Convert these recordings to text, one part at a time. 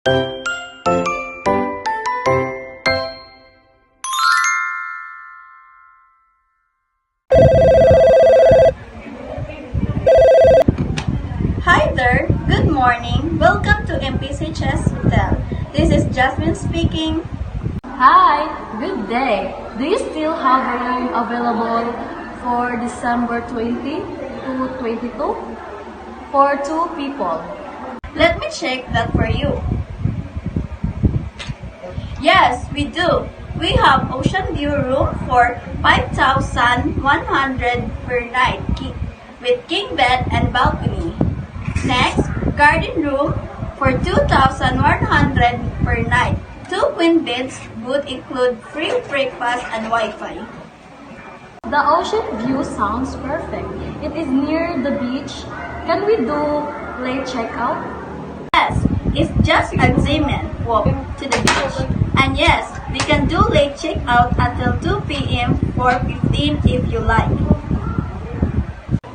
Hi there, good morning. Welcome to MPCHS Hotel. This is Jasmine speaking. Hi, good day. Do you still have a room available for December 20 to 22 for 2 people? Let me check that for you. Yes, we do. We have ocean view room for 5,100 per night with king bed and balcony. Next, garden room for 2,100 per night. 2 queen beds would include free breakfast and Wi-Fi. The ocean view sounds perfect. It is near the beach. Can we do late checkout? Yes, it's just a 10-minute walk to the beach. And yes, we can do late checkout until 2 p.m. 4:15 if you like.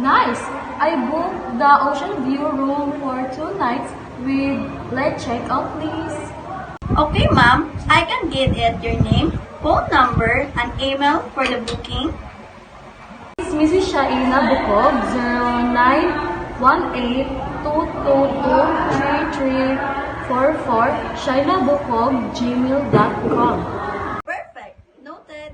Nice! I booked the ocean view room for 2 nights with late checkout, please. Okay, ma'am, I can get it your name, phone number, and email for the booking. It's Mrs. Shaina Bukog, 0918-222-3344, shainabukog@gmail.com. Perfect, noted.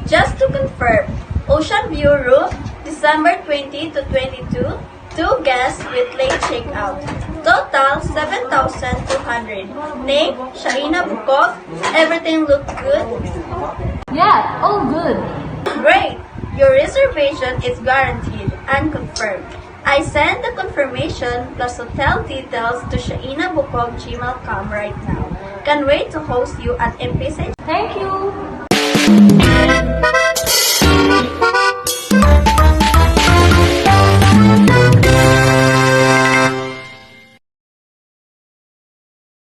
Just to confirm, ocean view room, December 20 to 22, 2 guests with late checkout. Total 7,200. Name, Shaina Bukog. Everything look good? Yeah, all good. Great! Your reservation is guaranteed and confirmed. I send the confirmation plus hotel details to shainabukog@gmail.com right now. Can't wait to host you at MPC. Thank you.